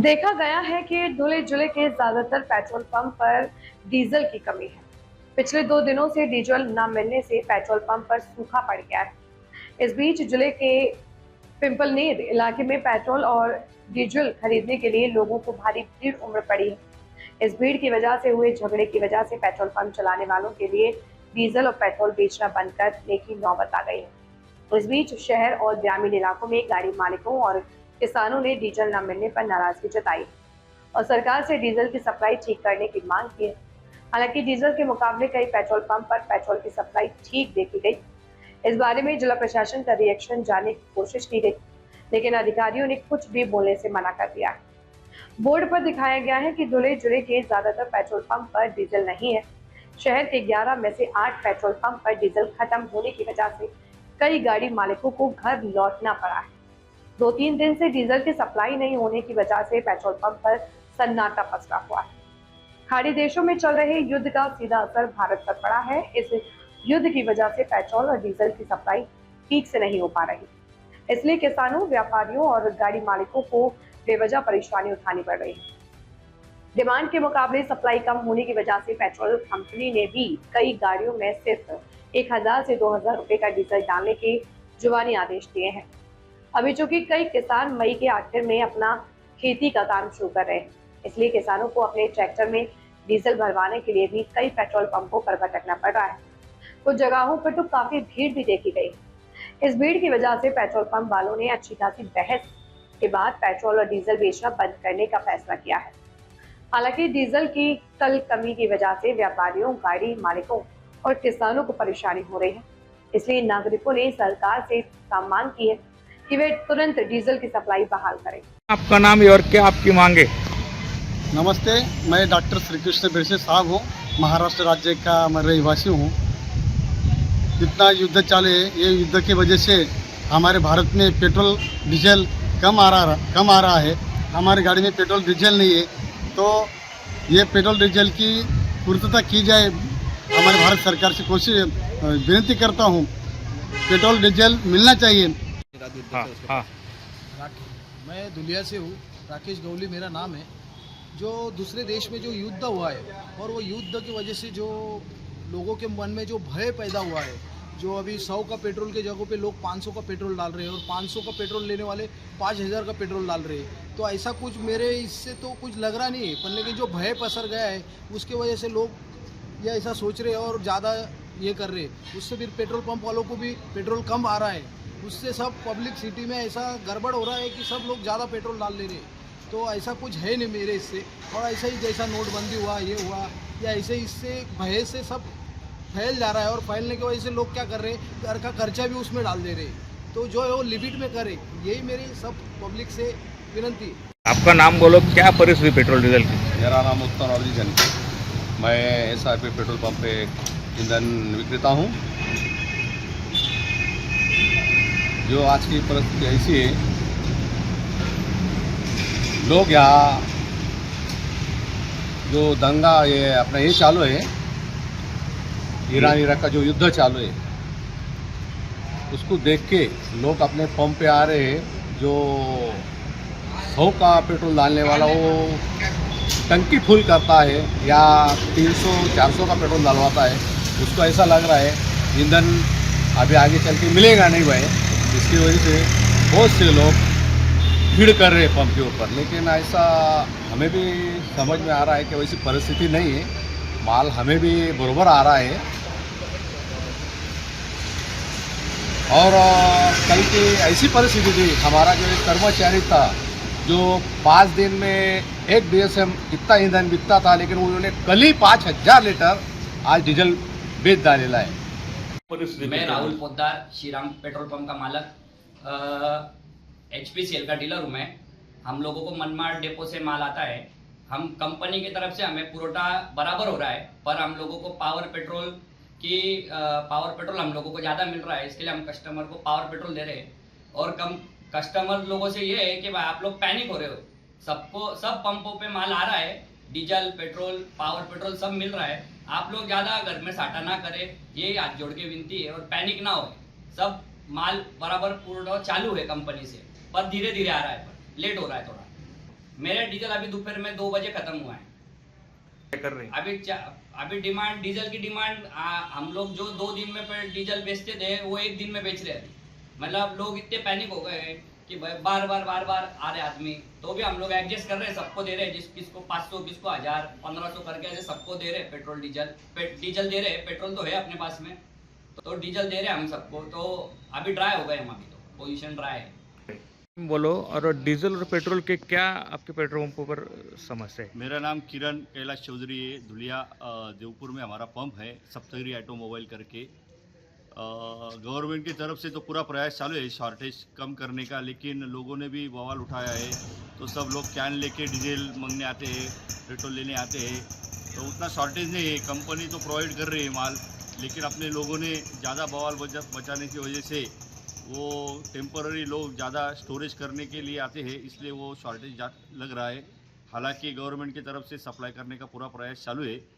देखा गया है कि धुले जिले के ज्यादातर पेट्रोल पंप पर डीजल की कमी है। पिछले 2 दिनों से डीजल न मिलने से पेट्रोल पंप पर सूखा पड़ गया है। इस बीच जिले के पिंपलनेर इलाके में पेट्रोल और डीजल खरीदने के लिए लोगों को भारी भीड़ उमड़ पड़ी है। इस भीड़ की वजह से हुए झगड़े की वजह से पेट्रोल पंप चलाने वालों के लिए डीजल और पेट्रोल बेचना बंद करने की नौबत आ गई है। इस बीच शहर और ग्रामीण इलाकों में गाड़ी मालिकों और किसानों ने डीजल न मिलने पर नाराजगी जताई और सरकार से डीजल की सप्लाई ठीक करने की मांग की है। हालांकि डीजल के मुकाबले कई पेट्रोल पंप पर पेट्रोल की सप्लाई ठीक देखी गई। इस बारे में जिला प्रशासन का रिएक्शन जानने की कोशिश की गई, लेकिन अधिकारियों ने कुछ भी बोलने से मना कर दिया। बोर्ड पर दिखाया गया है कि धुले जिले के ज्यादातर पेट्रोल पंप पर डीजल नहीं है। शहर के 11 में से 8 पेट्रोल पंप पर डीजल खत्म होने की वजह से कई गाड़ी मालिकों को घर लौटना पड़ा है। 2-3 दिन से डीजल की सप्लाई नहीं होने की वजह से पेट्रोल पंप पर सन्नाटा पसरा हुआ है। खाड़ी देशों में चल रहे युद्ध का सीधा असर भारत पर पड़ा है। इस युद्ध की वजह से पेट्रोल और डीजल की सप्लाई ठीक से नहीं हो पा रही, इसलिए किसानों, व्यापारियों और गाड़ी मालिकों को बेवजह परेशानी उठानी पड़ रही है। डिमांड के मुकाबले सप्लाई कम होने की वजह से पेट्रोल कंपनी ने भी कई गाड़ियों में सिर्फ 1000 से 2000 रुपए का डीजल डालने के जुबानी आदेश दिए हैं। अभी चूंकि कई किसान मई के आखिर में अपना खेती का काम शुरू कर रहे हैं, इसलिए किसानों को अपने ट्रैक्टर में डीजल भरवाने के लिए भी कई पेट्रोल पंपों पर भटकना पड़ रहा है। कुछ जगहों पर तो काफी भीड़ भी देखी गई। इस भीड़ की वजह से पेट्रोल पंप वालों ने अच्छी खासी बहस के बाद पेट्रोल और डीजल बेचना बंद करने का फैसला किया है। हालांकि डीजल की कल कमी की वजह से व्यापारियों, गाड़ी मालिकों और किसानों को परेशानी हो रही है, इसलिए नागरिकों ने सरकार से मांग की है कि वे तुरंत डीजल की सप्लाई बहाल करें। आपका नाम और क्या आपकी मांगे? नमस्ते, मैं डॉक्टर श्री कृष्ण बिरसे साहब हूँ। महाराष्ट्र राज्य का मैं रहिवासी हूँ। इतना युद्ध चाले, ये युद्ध की वजह से हमारे भारत में पेट्रोल डीजल कम आ रहा है। हमारी गाड़ी में पेट्रोल डीजल नहीं है, तो ये पेट्रोल डीजल की पूर्तता की जाए। हमारे भारत सरकार से कोशिश विनती करता हूँ, पेट्रोल डीजल मिलना चाहिए। हाँ। मैं दुलिया से हूँ, राकेश गौली मेरा नाम है। जो दूसरे देश में जो युद्ध हुआ है और वो युद्ध की वजह से जो लोगों के मन में जो भय पैदा हुआ है, जो अभी 100 का पेट्रोल के जगह पे लोग 500 का पेट्रोल डाल रहे हैं और 500 का पेट्रोल लेने वाले 5000 का पेट्रोल डाल रहे हैं, तो ऐसा कुछ मेरे इससे तो कुछ लग रहा नहीं है। पर लेकिन जो भय पसर गया है उसके वजह से लोग ये ऐसा सोच रहे हैं और ज़्यादा ये कर रहे हैं। उससे फिर पेट्रोल पंप वालों को भी पेट्रोल कम आ रहा है, उससे सब पब्लिक सिटी में ऐसा गड़बड़ हो रहा है कि सब लोग ज़्यादा पेट्रोल डाल ले रहे हैं। तो ऐसा कुछ है नहीं मेरे इससे। और ऐसा ही जैसा नोटबंदी हुआ, ये हुआ, या ऐसे इससे भय से सब फैल जा रहा है और फैलने की वजह से लोग क्या कर रहे हैं, घर का खर्चा भी उसमें डाल दे रहे हैं। तो जो है वो लिमिट में करे, यही मेरी सब पब्लिक से विनती है। आपका नाम बोलो, क्या परिस्थिति पेट्रोल डीजल की? मेरा नाम उत्तर और जन, मैं SRP पेट्रोल पंप पे ईंधन विक्रेता हूँ। जो आज की परिस्थिति ऐसी है, लोग यहाँ जो दंगा ये अपना ये चालू है, ईरान इराक का जो युद्ध चालू है, उसको देख के लोग अपने पंप पे आ रहे हैं। जो 100 का पेट्रोल डालने वाला वो टंकी फुल करता है या 300-400 का पेट्रोल डालवाता है, उसको ऐसा लग रहा है ईंधन अभी आगे चल के मिलेगा नहीं भाई। इसकी वजह से बहुत से लोग भीड़ कर रहे हैं पंप के ऊपर। लेकिन ऐसा हमें भी समझ में आ रहा है कि वैसी परिस्थिति नहीं है, माल हमें भी बराबर आ रहा है। और कल की ऐसी परिस्थिति थी, हमारा जो एक कर्मचारी था जो 5 दिन में 1 DSM इतना ईंधन बिकता था, लेकिन उन्होंने कल ही 5000 लीटर आज डीजल बेच डालेला है। मैं राहुल पोद्दार, श्रीराम पेट्रोल पंप का मालक, HPCL का डीलर हूँ मैं। हम लोगों को मनमाड़ डेपो से माल आता है। हम कंपनी की तरफ से हमें पुरोटा बराबर हो रहा है, पर हम लोगों को पावर पेट्रोल हम लोगों को ज़्यादा मिल रहा है, इसके लिए हम कस्टमर को पावर पेट्रोल दे रहे हैं। और कम कस्टमर लोगों से ये है कि भाई आप लोग पैनिक हो रहे हो, सब पंपों पे माल आ रहा है, डीजल पेट्रोल पावर पेट्रोल सब मिल रहा है, आप लोग ज़्यादा घर में साटा ना करें, ये हाथ जोड़ के विनती है। और पैनिक ना हो, सब माल बराबर पूर्ण चालू है कंपनी से, पर धीरे धीरे आ रहा है, पर लेट हो रहा है थोड़ा। मेरा डीजल अभी दोपहर में 2 बजे खत्म हुआ है। क्या कर रहे हैं? अभी डिमांड डीजल की डिमांड हम लोग जो 2 दिन में डीजल बेचते थे वो 1 दिन में बेच रहे हैं। मतलब लोग इतने पैनिक हो गए हैं कि भाई बार बार आ रहे आदमी, तो भी हम लोग एडजस्ट कर रहे हैं, सबको दे रहे हैं, किसको 500 किसको 1000 1500 करके ऐसे सबको दे रहे हैं। पेट्रोल डीजल दे रहे हैं, पेट्रोल तो है अपने पास में, तो डीजल दे रहे हैं हम सबको। तो अभी ड्राई हो गए हम, अभी तो पोजीशन ड्राई है। बोलो, और डीजल और पेट्रोल के क्या आपके पेट्रोल पंपों पर समस्या है? मेरा नाम किरण कैलाश चौधरी है। धुलिया देवपुर में हमारा पंप है, सप्तगिरी ऑटोमोबाइल करके। गवर्नमेंट की तरफ से तो पूरा प्रयास चालू है शॉर्टेज कम करने का, लेकिन लोगों ने भी बवाल उठाया है। तो सब लोग कैन लेके डीजल मांगने आते हैं, पेट्रोल लेने आते हैं, तो उतना शॉर्टेज नहीं है। कंपनी तो प्रोवाइड कर रही है माल, लेकिन अपने लोगों ने ज़्यादा बवाल बचाने की वजह से वो टेम्पररी लोग ज़्यादा स्टोरेज करने के लिए आते हैं, इसलिए वो शॉर्टेज लग रहा है। हालांकि गवर्नमेंट की तरफ से सप्लाई करने का पूरा प्रयास चालू है।